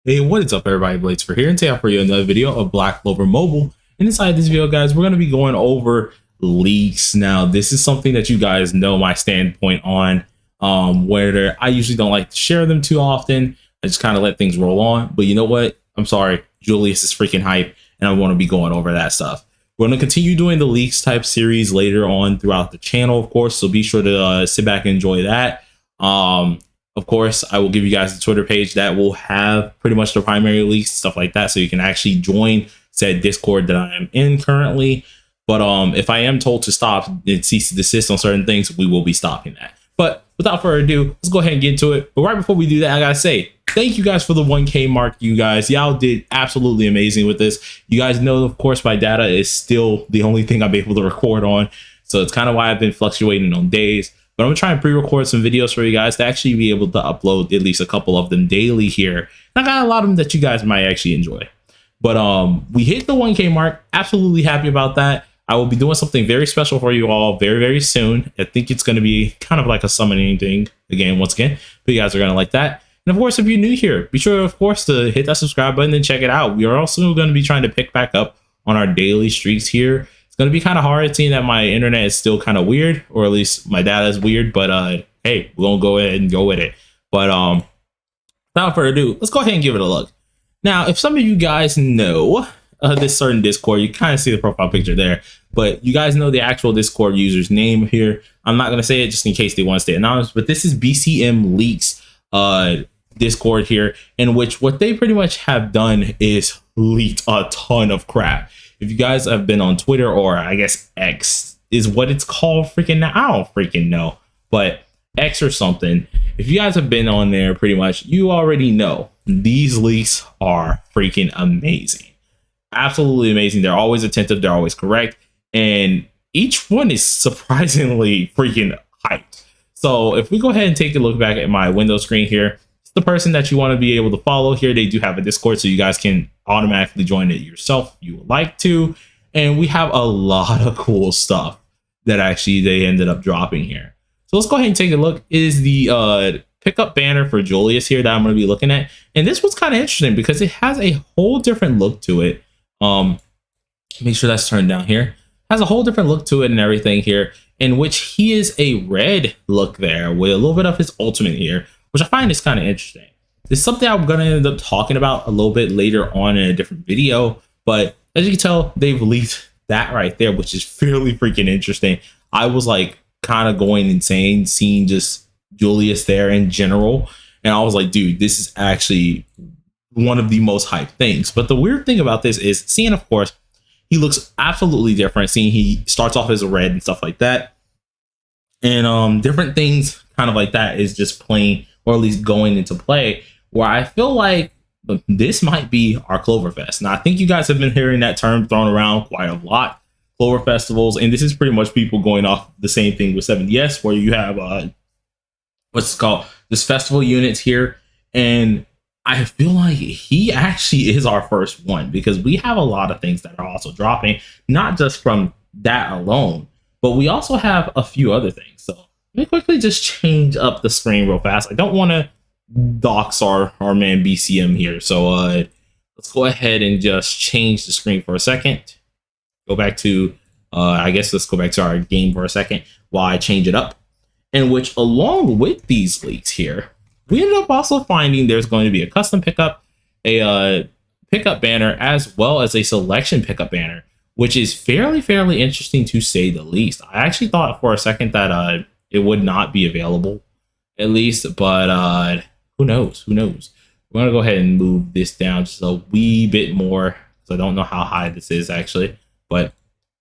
Hey, what is up everybody, Blades for here, and today I have for you another video of BlackCloverMobile. And inside this video, guys, we're going to be going over leaks. Now, this is something that you guys know my standpoint on, where I usually don't like to share them too often. I just kind of let things roll on. But you know what? I'm sorry, Julius is freaking hype, and I want to be going over that stuff. We're going to continue doing the leaks type series later on throughout the channel, of course, so be sure to sit back and enjoy that. Of course, I will give you guys the Twitter page that will have pretty much the primary leaks, stuff like that, so you can actually join said Discord that I am in currently. But if I am told to stop and cease to desist on certain things, we will be stopping that. But without further ado, let's go ahead and get into it. But right before we do that, I gotta say thank you guys for the 1K mark. You guys, y'all did absolutely amazing with this. You guys know, of course, my data is still the only thing I'm able to record on, so it's kind of why I've been fluctuating on days. But I'm gonna try and pre-record some videos for you guys to actually be able to upload at least a couple of them daily here. And I got a lot of them that you guys might actually enjoy. But we hit the 1K mark. Absolutely happy about that. I will be doing something very special for you all very, very soon. I think it's going to be kind of like a summoning thing again, once again. But you guys are going to like that. And of course, if you're new here, be sure, of course, to hit that subscribe button and check it out. We are also going to be trying to pick back up on our daily streaks here. It's going to be kind of hard seeing that my internet is still kind of weird, or at least my data is weird. But hey, we're going to go ahead and go with it. But without further ado, let's go ahead and give it a look. Now, if some of you guys know this certain Discord, you kind of see the profile picture there, but you guys know the actual Discord user's name here. I'm not going to say it just in case they want to stay anonymous, but this is BCM Leaks Discord here, in which what they pretty much have done is leaked a ton of crap. If you guys have been on Twitter, or I guess X is what it's called freaking now, I don't freaking know, but X or something. If you guys have been on there, pretty much, you already know these leaks are freaking amazing. Absolutely amazing. They're always attentive. They're always correct. And each one is surprisingly freaking hyped. So if we go ahead and take a look back at my window screen here, it's the person that you want to be able to follow here. They do have a Discord, so you guys can automatically join it yourself if you would like to. And we have a lot of cool stuff that actually they ended up dropping here. So let's go ahead and take a look. It is the pickup banner for Julius here that I'm going to be looking at. And this one's kind of interesting because it has a whole different look to it. Make sure that's turned down here. Has a whole different look to it and everything here, in which he is a red look there with a little bit of his ultimate here, which I find is kind of interesting. It's something I'm going to end up talking about a little bit later on in a different video. But as you can tell, they've leaked that right there, which is fairly freaking interesting. I was like kind of going insane seeing just Julius there in general. And I was like, dude, this is actually one of the most hyped things. But the weird thing about this is seeing, of course, he looks absolutely different. Seeing he starts off as a red and stuff like that. And different things kind of like that is just playing, or at least going into play, where I feel like this might be our Clover Fest. Now, I think you guys have been hearing that term thrown around quite a lot, Clover festivals, and this is pretty much people going off the same thing with 7DS, where you have what's it called, this festival units here. And I feel like he actually is our first one, because we have a lot of things that are also dropping, not just from that alone, but we also have a few other things. So let me quickly just change up the screen real fast. I don't want to dox our man BCM here. So let's go ahead and just change the screen for a second. Go back to, I guess let's go back to our game for a second while I change it up. In which, along with these leaks here, we ended up also finding there's going to be a custom pickup, a pickup banner, as well as a selection pickup banner, which is fairly interesting to say the least. I actually thought for a second that it would not be available, at least, but who knows? Who knows? We're going to go ahead and move this down just a wee bit more, because I don't know how high this is actually, but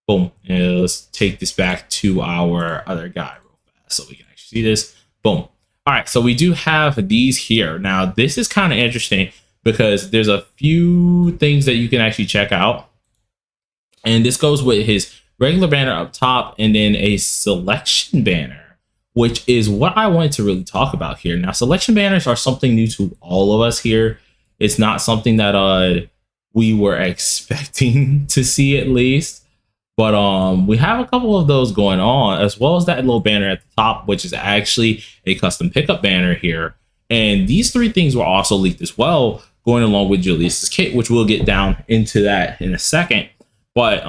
boom. And let's take this back to our other guy real fast so we can actually see this. Boom. All right, so we do have these here. Now, this is kind of interesting because there's a few things that you can actually check out. And this goes with his regular banner up top and then a selection banner, which is what I wanted to really talk about here. Now, selection banners are something new to all of us here. It's not something that we were expecting to see, at least. But we have a couple of those going on, as well as that little banner at the top, which is actually a custom pickup banner here. And these three things were also leaked as well. going along with Julius's kit, which we'll get down into that in a second. But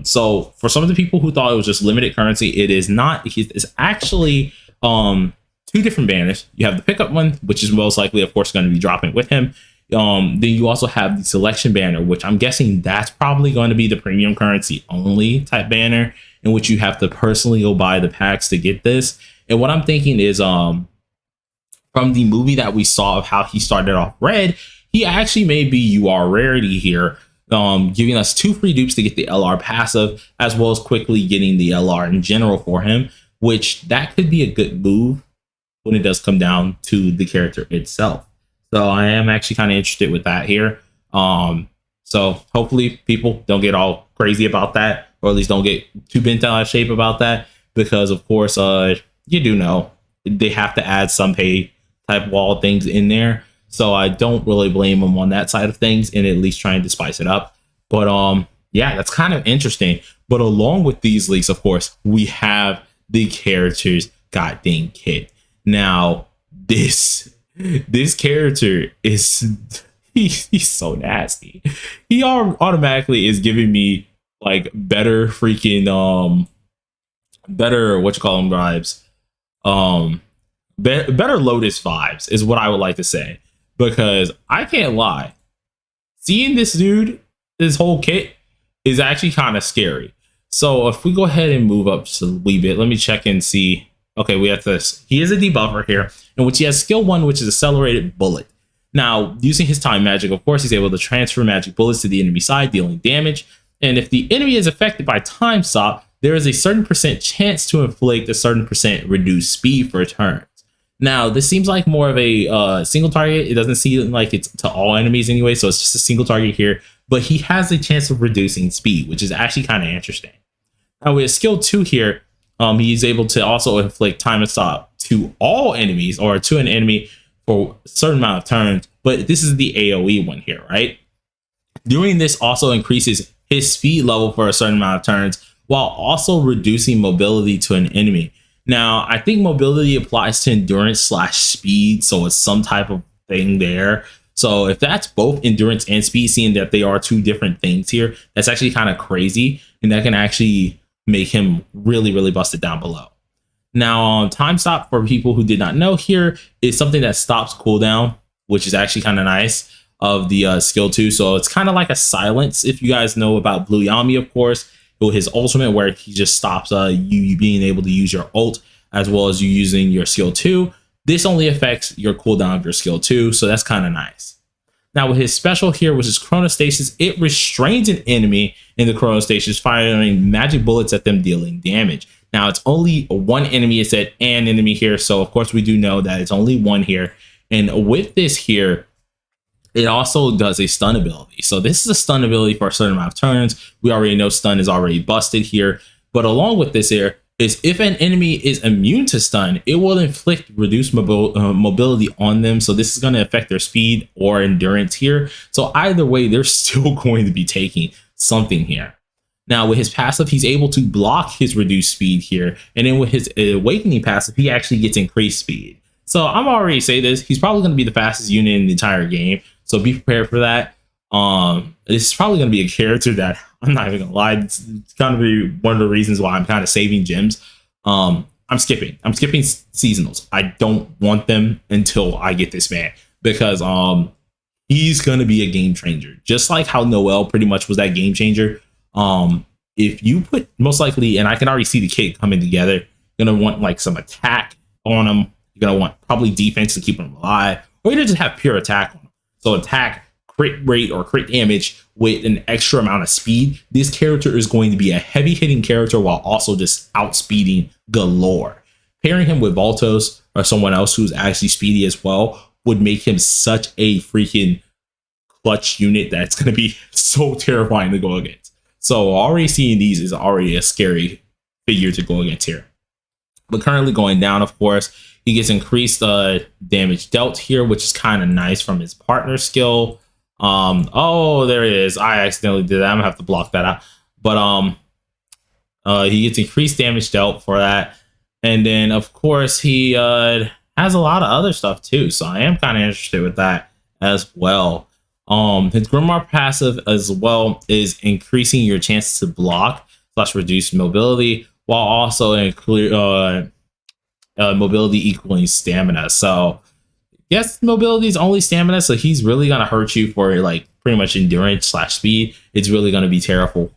so for some of the people who thought it was just limited currency, it is not. It's actually two different banners. You have the pickup one, which is most likely, of course, going to be dropping with him. Then you also have the selection banner, which I'm guessing that's probably going to be the premium currency only type banner, in which you have to personally go buy the packs to get this. And what I'm thinking is from the movie that we saw of how he started off red, he actually may be UR rarity here, giving us 2 free dupes to get the LR passive, as well as quickly getting the LR in general for him, which that could be a good move when it does come down to the character itself. So I am actually kind of interested with that here. So hopefully people don't get all crazy about that, or at least don't get too bent out of shape about that, because of course, you do know they have to add some pay type wall things in there. So I don't really blame them on that side of things, and at least trying to spice it up. But yeah, that's kind of interesting. But along with these leaks, of course, we have the character's goddamn kit. Now, this character is he's so nasty. He automatically is giving me like better freaking better vibes. Better Lotus vibes is what I would like to say, because I can't lie, seeing this dude, this whole kit is actually kind of scary. So if we go ahead and move up just a wee bit, let me check and see. Okay, we have this. He is a debuffer here, in which he has skill 1, which is accelerated bullet. Now, using his time magic, of course, he's able to transfer magic bullets to the enemy side, dealing damage. And if the enemy is affected by time stop, there is a certain % chance to inflict a certain % reduced speed for turns. Now, this seems like more of a single target. It doesn't seem like it's to all enemies anyway, so it's just a single target here. But he has a chance of reducing speed, which is actually kind of interesting. Now, with skill 2 here, he's able to also inflict time and stop to all enemies, or to an enemy for a certain amount of turns. But this is the AoE one here, right? Doing this also increases his speed level for a certain amount of turns, while also reducing mobility to an enemy. Now, I think mobility applies to endurance / speed, so it's some type of thing there. So if that's both endurance and speed, seeing that they are 2 different things here, that's actually kind of crazy, and that can actually make him really, really busted down below. Now, time stop, for people who did not know, here is something that stops cooldown, which is actually kind of nice, of the skill 2. So it's kind of like a silence, if you guys know about Blue Yami, of course, with his ultimate, where he just stops you being able to use your ult, as well as you using your skill 2. This only affects your cooldown of your skill 2, so that's kind of nice. Now, with his special here, which is Chronostasis, it restrains an enemy in the Chronostasis, firing magic bullets at them, dealing damage. Now, it's only one enemy. It said an enemy here, so of course we do know that it's only one here. And with this here, it also does a stun ability. So this is a stun ability for a certain amount of turns. We already know stun is already busted here. But along with this here is, if an enemy is immune to stun, it will inflict reduced mobility on them. So this is going to affect their speed or endurance here. So either way, they're still going to be taking something here. Now, with his passive, he's able to block his reduced speed here. And then with his awakening passive, he actually gets increased speed. So I'm already saying this, he's probably going to be the fastest unit in the entire game. So be prepared for that. This is probably going to be a character that, I'm not even going to lie, it's going to be one of the reasons why I'm kind of saving gems. I'm skipping seasonals. I don't want them until I get this man, because he's going to be a game changer. Just like how Noel pretty much was that game changer. If you put, most likely, and I can already see the kit coming together, you're going to want like some attack on him. You're going to want probably defense to keep him alive, or you just have pure attack on him. So attack, crit rate, or crit damage with an extra amount of speed. This character is going to be a heavy hitting character while also just outspeeding galore. Pairing him with Voltos or someone else who's actually speedy as well would make him such a freaking clutch unit that's going to be so terrifying to go against. So already seeing these is already a scary figure to go against here. But currently going down, of course, he gets increased damage dealt here, which is kind of nice from his partner skill. Oh, there it is. I accidentally did that. I'm gonna have to block that out. But he gets increased damage dealt for that. And then, of course, he has a lot of other stuff too. So I am kind of interested with that as well. His Grimoire passive as well is increasing your chance to block / reduce mobility, while also mobility equaling stamina. So yes, mobility is only stamina, so he's really gonna hurt you for like pretty much endurance / speed. It's really gonna be terrible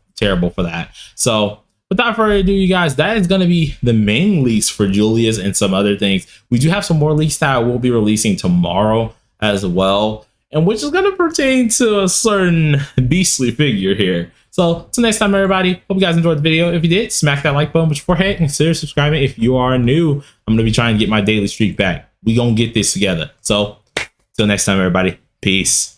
for that. So without further ado, you guys, that is gonna be the main leaks for Julius and some other things. We do have some more leaks that I will be releasing tomorrow as well, and which is gonna pertain to a certain beastly figure here. So till next time, everybody, hope you guys enjoyed the video. If you did, smack that like button beforehand, consider subscribing if you are new. I'm gonna be trying to get my daily streak back. We gonna get this together. So till next time, everybody, peace.